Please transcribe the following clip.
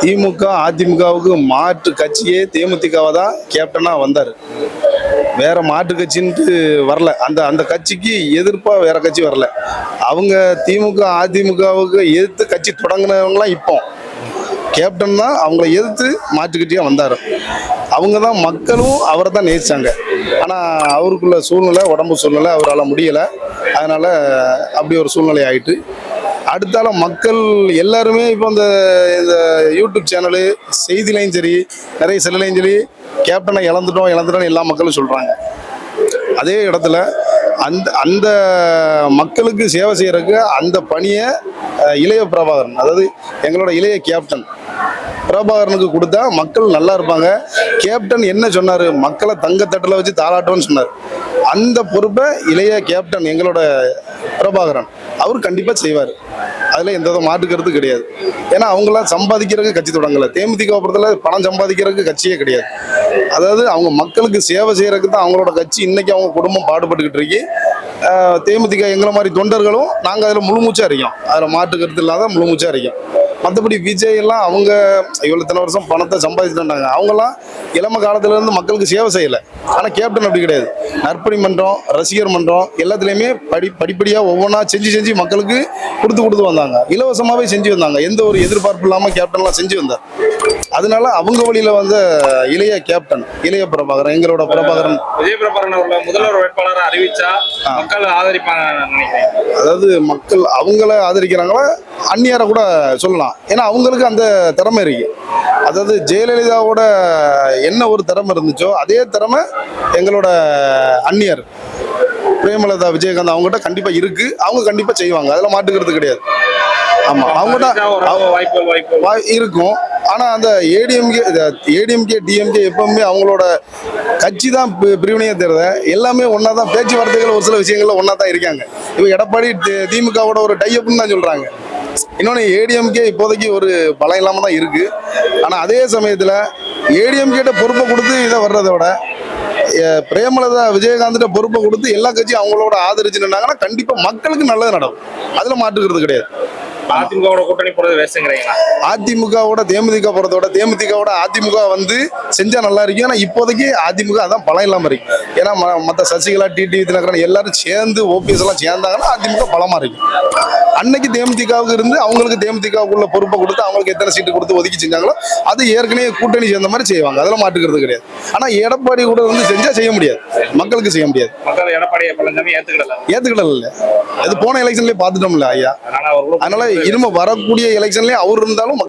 திமுக அதிமுகவுக்கு மாற்று கட்சியே தேமுதிகவா தான் கேப்டனா வந்தார். வேற மாற்று கட்சின்ட்டு வரல. அந்த அந்த கட்சிக்கு எதிர்ப்பா வேற கட்சி வரல. அவங்க திமுக அதிமுகவுக்கு எதிர்த்து கட்சி தொடங்கினவங்களாம் இப்போ கேப்டன் தான் அவங்கள எதிர்த்து மாற்று கட்சியா வந்தார். அவங்க தான் மக்களும் அவரை தான் நேசிச்சாங்க. ஆனால் அவருக்குள்ள சூழ்நிலை, உடம்பு சூழ்நிலை அவரால் முடியலை. அதனால அப்படி ஒரு சூழ்நிலை ஆயிட்டு அடுத்தால மக்கள் எல்லாருமே இப்போ இந்த யூடியூப் சேனலு செய்திலையும் சரி, நிறைய செல்லையும் சரி, கேப்டனை இழந்துட்டோம் எல்லா மக்களும் சொல்கிறாங்க. அதே இடத்துல அந்த அந்த மக்களுக்கு சேவை செய்யறதுக்கு அந்த பணியை இளைய பிரபாகரன், அதாவது எங்களோட இளைய கேப்டன் பிரபாகரனுக்கு கொடுத்தா மக்கள் நல்லா இருப்பாங்க. கேப்டன் என்ன சொன்னார்? மக்களை தங்கத்தட்டில் வச்சு தாளாட்டோன்னு சொன்னார். அந்த பொறுப்பை இளைய கேப்டன் எங்களோட பிரபாகரன் அவர் கண்டிப்பாக செய்வார். அதில் எந்த மாற்றுக்கிறது கிடையாது. ஏன்னா அவங்களாம் சம்பாதிக்கிறதுக்கு கட்சி தொடங்கலை. தேமுதிக பொறுத்தல பணம் சம்பாதிக்கிறதுக்கு கட்சியே கிடையாது. அதாவது அவங்க மக்களுக்கு சேவை செய்யறதுக்கு தான் அவங்களோட கட்சி. இன்னைக்கு அவங்க குடும்பம் பாடுபட்டுக்கிட்டு இருக்கு. தேமுதிக எங்களை மாதிரி தொண்டர்களும் நாங்கள் அதில் முழுமூச்சா இருக்கோம். அதில் மாற்றுக்கிறது இல்லாத முழுமூச்சா இருக்கோம். மற்றபடி விஜய் எல்லாம் அவங்க இவ்வளோ வருஷம் பணத்தை சம்பாதிச்சுட்டு வந்தாங்க. அவங்கெல்லாம் இளம காலத்துல இருந்து மக்களுக்கு சேவை செய்யலை. ஆனால் கேப்டன் அப்படி கிடையாது. நற்பணி மன்றம், ரசிகர் மன்றம் எல்லாத்துலேயுமே படிப்படியாக ஒவ்வொன்றா செஞ்சு மக்களுக்கு கொடுத்து வந்தாங்க. இலவசமாகவே செஞ்சு வந்தாங்க. எந்த ஒரு எதிர்பார்ப்பு இல்லாமல் கேப்டன்லாம் செஞ்சு வந்தார். அதனால அவங்க வழியில வந்த இளைய கேப்டன் இளைய பிரபாகரன், எங்களோட பிரபாகரன், விஜய் பிரபாகரன் அவர்களை முதல்வர் வேட்பாளராக அறிவிச்சா மக்கள் ஆதரிப்பாங்க நினைக்கிறேன். அதாவது மக்கள் அவங்கள ஆதரிக்கிறாங்களா, அந்நியாரை கூட சொல்லலாம். ஏன்னா அவங்களுக்கு அந்த திறமை இருக்கு. அதாவது ஜெயலலிதாவோட என்ன ஒரு திறமை இருந்துச்சோ அதே திறமை எங்களோட அந்நியர் பிரேமலதா, விஜயகாந்த் அவங்ககிட்ட கண்டிப்பா இருக்கு. அவங்க கண்டிப்பா செய்வாங்க. அதெல்லாம் மாட்டுக்கிறது கிடையாது. ஆமா, அவங்ககிட்ட இருக்கும். ஆனா அந்த ஏடிஎம்கே டிஎம்கே எப்பவுமே அவங்களோட கட்சி தான் பிரிவினையே தெரியுது. எல்லாமே ஒன்னா தான், பேச்சுவார்த்தைகள் ஒரு சில விஷயங்கள்ல ஒன்னா தான் இருக்காங்க. இப்ப எடப்பாடி திமுகவோட ஒரு டைப்னு தான் சொல்றாங்க. இன்னொன்னு ஏடிஎம்கே இப்போதைக்கு ஒரு பலம் இல்லாம தான் இருக்கு. ஆனா அதே சமயத்துல ஏடிஎம்கே பொறுப்பை கொடுத்து இதை வர்றதை விட பிரேமலதா, விஜயகாந்த் பொறுப்பை கொடுத்து எல்லா கட்சியும் அவங்களோட ஆதரிச்சு நின்றாங்கன்னா கண்டிப்பா மக்களுக்கு நல்லது நடக்கும். அதுல மாற்றுக்கிறது கிடையாது. அதிமுகவோட கூட்டணி போறது வேஸ்ட்ங்கறீங்களா? அதிமுகவோட தேமுதிக போறதோட தேமுதிகவோட அதிமுக வந்து செஞ்சா நல்லா இருக்கும். ஏன்னா இப்போதைக்கு அதிமுக அதான் பலம் இல்லாம இருக்கு. ஏன்னா மற்ற சசிகலா, டிடிவி தினகரன் எல்லாரும் சேர்ந்து ஓபிஎஸ் எல்லாம் சேர்ந்தாங்கன்னா அதிமுக பலமா இருக்கு. அன்னைக்கு தேமுதிகவுக்கு இருந்து அவங்களுக்கு தேமுதிகவுக்குள்ள பொறுப்பை கொடுத்து அவங்களுக்கு எத்தனை சீட்டு கொடுத்து ஒதுக்கி செஞ்சாங்களோ அது ஏற்கனவே கூட்டணி சேர்ந்த மாதிரி செய்வாங்க. அதெல்லாம் மாட்டுக்கிறது கிடையாது. ஆனா எடப்பாடி கூட வந்து செஞ்சா செய்ய முடியாது, மக்களுக்கு செய்ய முடியாது. மக்கள் எடப்பாடியை பழனிசாமி ஏத்துக்கிடல. அது போன எலெக்ஷன்லயே பாத்துட்டோம்ல ஐயா. அதனால இனிமே வரக்கூடிய எலெக்ஷன்லயே அவர் இருந்தாலும்